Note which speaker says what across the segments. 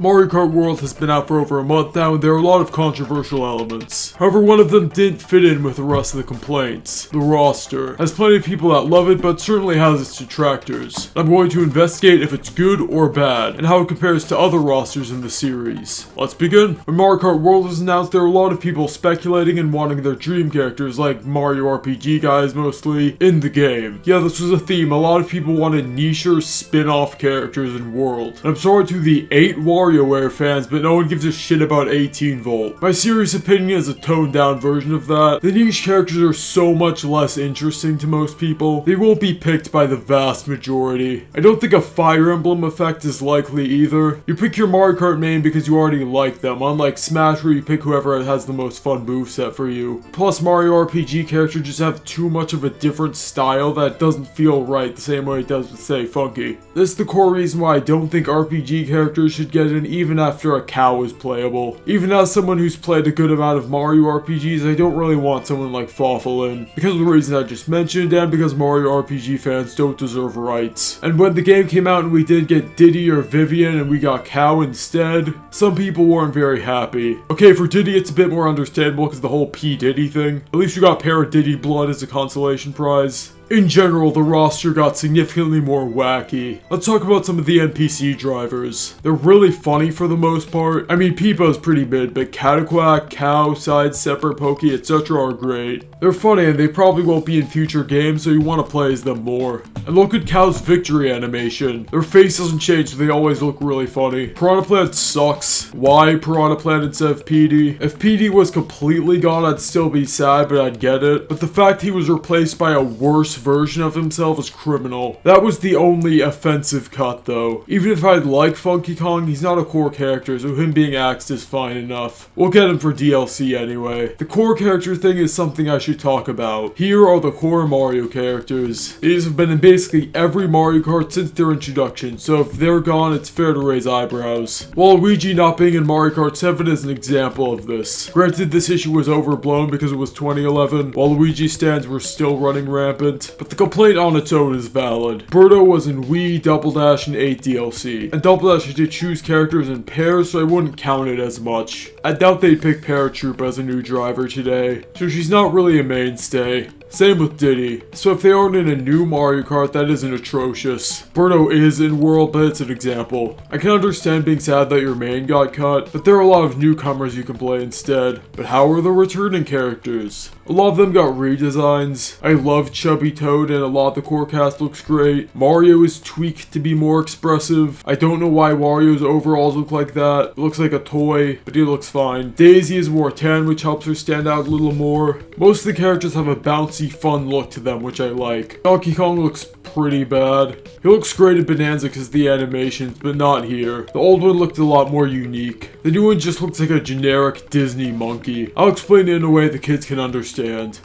Speaker 1: Mario Kart World has been out for over a month now, and there are a lot of controversial elements. However, one of them didn't fit in with the rest of the complaints. The roster has plenty of people that love it, but certainly has its detractors. I'm going to investigate if it's good or bad, and how it compares to other rosters in the series. Let's begin. When Mario Kart World was announced, there were a lot of people speculating and wanting their dream characters, like Mario RPG guys mostly, in the game. Yeah, this was a theme. A lot of people wanted nicher spin-off characters in World. And I'm sorry to the 8 WarioWare fans, but no one gives a shit about 18 Volt. My serious opinion is a toned down version of that. The niche characters are so much less interesting to most people. They won't be picked by the vast majority. I don't think a Fire Emblem effect is likely either. You pick your Mario Kart main because you already like them, unlike Smash where you pick whoever has the most fun moveset for you. Plus, Mario RPG characters just have too much of a different style that doesn't feel right the same way it does with, say, Funky. This is the core reason why I don't think RPG characters should get in even after a cow is playable. Even as someone who's played a good amount of Mario RPGs, I don't really want someone like Fawful in, because of the reasons I just mentioned and because Mario RPG fans don't deserve rights. And when the game came out and we did get Diddy or Vivian and we got Cow instead, some people weren't very happy. Okay, for Diddy it's a bit more understandable because the whole P. Diddy thing. At least you got Para Diddy Blood as a consolation prize. In general, the roster got significantly more wacky. Let's talk about some of the NPC drivers. They're really funny for the most part. I mean, Peepo's pretty mid, but Cataquack, Cow, Side, Separate, Pokey, etc. are great. They're funny and they probably won't be in future games, so you want to play as them more. And look at Cow's victory animation. Their face doesn't change, so they always look really funny. Piranha Plant sucks. Why Piranha Plant instead of PD? If PD was completely gone, I'd still be sad, but I'd get it. But the fact he was replaced by a worse version of himself is criminal. That was the only offensive cut though. Even if I'd like Funky Kong, he's not a core character, so him being axed is fine enough. We'll get him for DLC anyway. The core character thing is something I should talk about. Here are the core Mario characters. These have been in basically every Mario Kart since their introduction, so if they're gone, it's fair to raise eyebrows. Waluigi not being in Mario Kart 7 is an example of this. Granted, this issue was overblown because it was 2011. Waluigi stands were still running rampant. But the complaint on its own is valid. Birdo was in Wii, Double Dash, and 8 DLC. And Double Dash did choose characters in pairs, so I wouldn't count it as much. I doubt they'd pick Paratroop as a new driver today, so she's not really a mainstay. Same with Diddy. So if they aren't in a new Mario Kart, that isn't atrocious. Birdo is in World, but it's an example. I can understand being sad that your main got cut, but there are a lot of newcomers you can play instead. But how are the returning characters? A lot of them got redesigns. I love Chubby Toad and a lot of the core cast looks great. Mario is tweaked to be more expressive. I don't know why Wario's overalls look like that. It looks like a toy, but he looks fine. Daisy is more tan, which helps her stand out a little more. Most of the characters have a bouncy, fun look to them, which I like. Donkey Kong looks pretty bad. He looks great in Bonanza because of the animations, but not here. The old one looked a lot more unique. The new one just looks like a generic Disney monkey. I'll explain it in a way the kids can understand.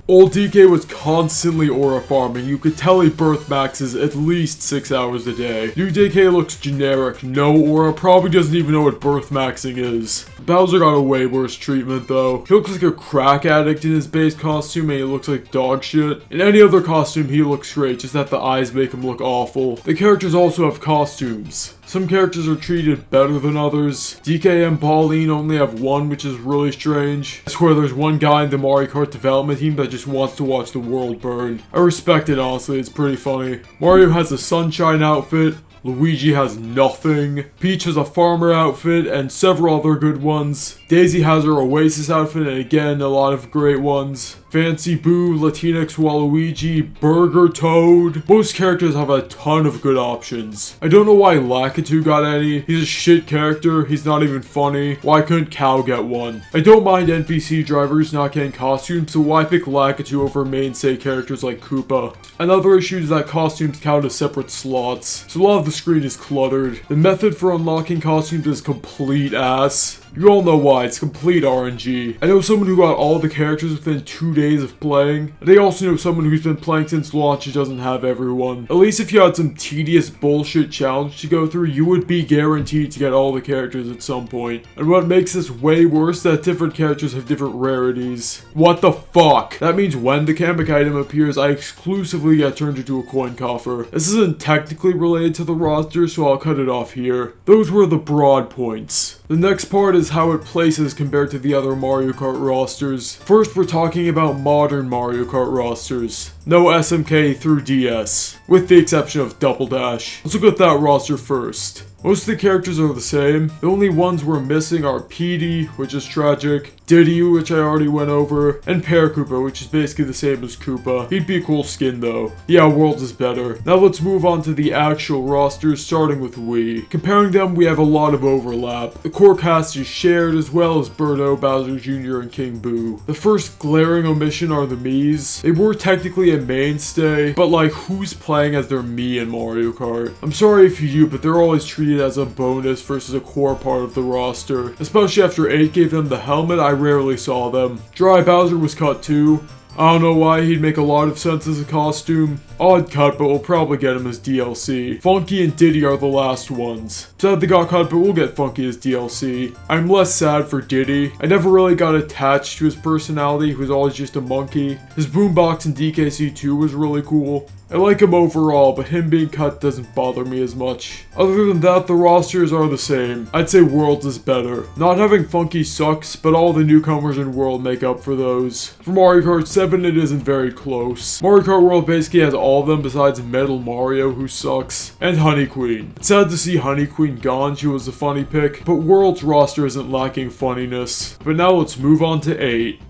Speaker 1: Old DK was constantly aura farming. You could tell he birth maxes at least 6 hours a day. New DK looks generic, no aura, probably doesn't even know what birth maxing is. Bowser got a way worse treatment though. He looks like a crack addict in his base costume and he looks like dog shit. In any other costume he looks great, just that the eyes make him look awful. The characters also have costumes. Some characters are treated better than others. DK and Pauline only have one, which is really strange. I swear there's one guy in the Mario Kart development team that just wants to watch the world burn. I respect it honestly, it's pretty funny. Mario has a sunshine outfit. Luigi has nothing. Peach has a farmer outfit and several other good ones. Daisy has her Oasis outfit and again a lot of great ones. Fancy Boo, Latinx Waluigi, Burger Toad. Most characters have a ton of good options. I don't know why Lakitu got any. He's a shit character. He's not even funny. Why couldn't Cow get one? I don't mind NPC drivers not getting costumes, so why pick Lakitu over mainstay characters like Koopa? Another issue is that costumes count as separate slots, so a lot of the screen is cluttered. The method for unlocking costumes is complete ass. You all know why, it's complete RNG. I know someone who got all the characters within 2 days days of playing. And I also know someone who's been playing since launch who doesn't have everyone. At least if you had some tedious bullshit challenge to go through, you would be guaranteed to get all the characters at some point. And what makes this way worse is that different characters have different rarities. What the fuck? That means when the Kamek item appears, I exclusively get turned into a coin coffer. This isn't technically related to the roster, so I'll cut it off here. Those were the broad points. The next part is how it places compared to the other Mario Kart rosters. First, we're talking about modern Mario Kart rosters. No SMK through DS, with the exception of Double Dash. Let's look at that roster first. Most of the characters are the same. The only ones we're missing are Petey, which is tragic, Diddy, which I already went over, and Pear Koopa, which is basically the same as Koopa. He'd be a cool skin though. Yeah, World is better. Now let's move on to the actual rosters, starting with Wii. Comparing them, we have a lot of overlap. The core cast is shared, as well as Birdo, Bowser Jr., and King Boo. The first glaring omission are the Miis. They were technically a mainstay, but like, who's playing as their Mii in Mario Kart? I'm sorry if you do, but they're always treated as a bonus versus a core part of the roster. Especially after 8 gave them the helmet, I rarely saw them. Dry Bowser was cut too. I don't know why, he'd make a lot of sense as a costume. Odd cut, but we'll probably get him as DLC. Funky and Diddy are the last ones. Sad they got cut, but we'll get Funky as DLC. I'm less sad for Diddy. I never really got attached to his personality, he was always just a monkey. His boombox in DKC2 was really cool. I like him overall, but him being cut doesn't bother me as much. Other than that, the rosters are the same. I'd say Worlds is better. Not having Funky sucks, but all the newcomers in World make up for those. For Mario Kart 7, it isn't very close. Mario Kart World basically has all of them besides Metal Mario, who sucks, and Honey Queen. It's sad to see Honey Queen gone, she was a funny pick, but World's roster isn't lacking funniness. But now let's move on to 8.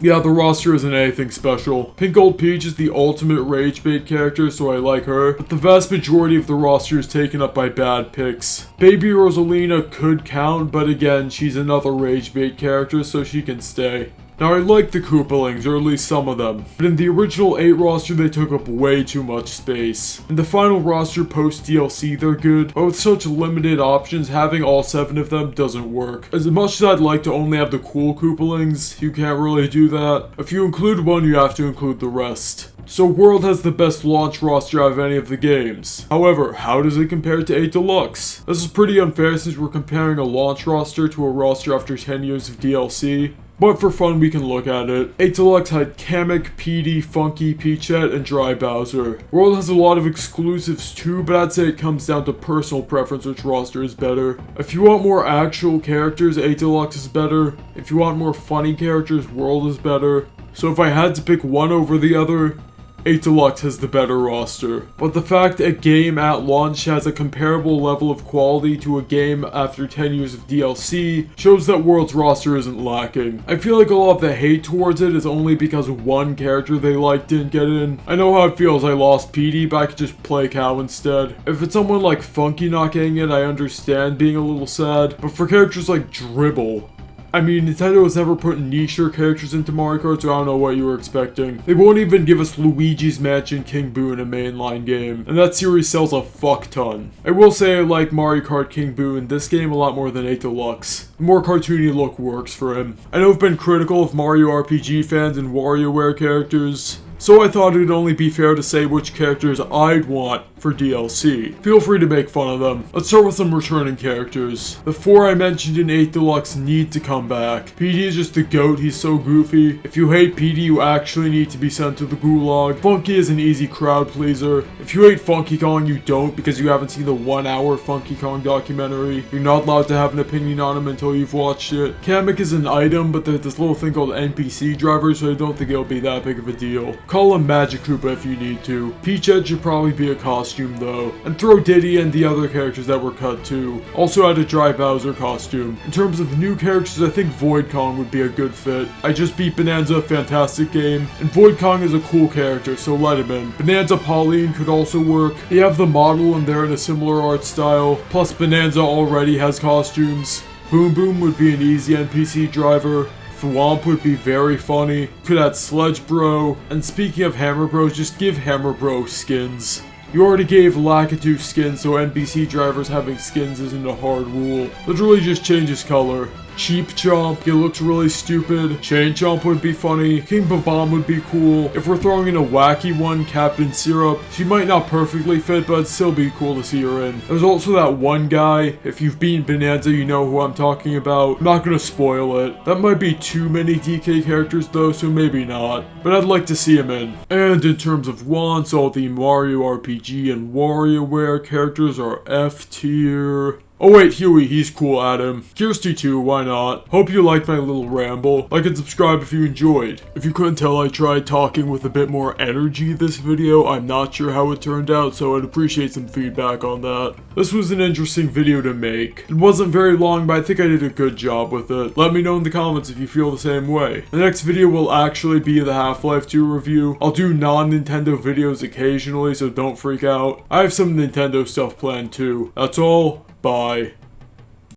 Speaker 1: Yeah, the roster isn't anything special. Pink Gold Peach is the ultimate rage bait character, so I like her, but the vast majority of the roster is taken up by bad picks. Baby Rosalina could count, but again, she's another rage bait character, so she can stay. Now I like the Koopalings, or at least some of them, but in the original 8 roster they took up way too much space. In the final roster post DLC they're good, but with such limited options, having all 7 of them doesn't work. As much as I'd like to only have the cool Koopalings, you can't really do that. If you include one, you have to include the rest. So World has the best launch roster out of any of the games. However, how does it compare to 8 Deluxe? This is pretty unfair since we're comparing a launch roster to a roster after 10 years of DLC. But for fun, we can look at it. 8 Deluxe had Kamek, Petey, Funky, Peachette, and Dry Bowser. World has a lot of exclusives too, but I'd say it comes down to personal preference which roster is better. If you want more actual characters, 8 Deluxe is better. If you want more funny characters, World is better. So if I had to pick one over the other, 8 Deluxe has the better roster. But the fact a game at launch has a comparable level of quality to a game after 10 years of DLC shows that World's roster isn't lacking. I feel like a lot of the hate towards it is only because one character they liked didn't get in. I know how it feels, I lost Petey, but I could just play Cow instead. If it's someone like Funky not getting it, I understand being a little sad. But for characters like Dribble, I mean, Nintendo has never put nicher characters into Mario Kart, so I don't know what you were expecting. They won't even give us Luigi's Mansion King Boo in a mainline game, and that series sells a fuck ton. I will say I like Mario Kart King Boo in this game a lot more than 8 Deluxe. The more cartoony look works for him. I know I've been critical of Mario RPG fans and WarioWare characters, so I thought it would only be fair to say which characters I'd want for DLC. Feel free to make fun of them. Let's start with some returning characters. The 4 I mentioned in 8 Deluxe need to come back. Petey is just the GOAT, he's so goofy. If you hate Petey, you actually need to be sent to the gulag. Funky is an easy crowd pleaser. If you hate Funky Kong, you don't because you haven't seen the 1-hour Funky Kong documentary. You're not allowed to have an opinion on him until you've watched it. Kamek is an item, but there's this little thing called NPC driver, so I don't think it'll be that big of a deal. Call him Magic Koopa if you need to. Peachette should probably be a costume though. And throw Diddy and the other characters that were cut too. Also add a Dry Bowser costume. In terms of new characters, I think Void Kong would be a good fit. I just beat Bonanza, fantastic game. And Void Kong is a cool character, so let him in. Bonanza Pauline could also work. They have the model and they're in a similar art style. Plus Bonanza already has costumes. Boom Boom would be an easy NPC driver. Thwomp would be very funny. Could add Sledge Bro. And speaking of Hammer Bros, just give Hammer Bro skins. You already gave Lakitu skins, so NPC drivers having skins isn't a hard rule. Literally just change his color. Cheap Chomp, he looks really stupid. Chain Chomp would be funny. King Babam would be cool. If we're throwing in a wacky one, Captain Syrup, she might not perfectly fit, but it'd still be cool to see her in. There's also that one guy, if you've beaten Bonanza, you know who I'm talking about. I'm not gonna spoil it. That might be too many DK characters though, so maybe not. But I'd like to see him in. And in terms of wants, all the Mario RPG and WarioWare characters are F tier. Oh wait, Huey, he's cool, Adam. Kirsty too, why not? Hope you liked my little ramble. Like and subscribe if you enjoyed. If you couldn't tell, I tried talking with a bit more energy this video. I'm not sure how it turned out, so I'd appreciate some feedback on that. This was an interesting video to make. It wasn't very long, but I think I did a good job with it. Let me know in the comments if you feel the same way. The next video will actually be the Half-Life 2 review. I'll do non-Nintendo videos occasionally, so don't freak out. I have some Nintendo stuff planned too. That's all. Bye.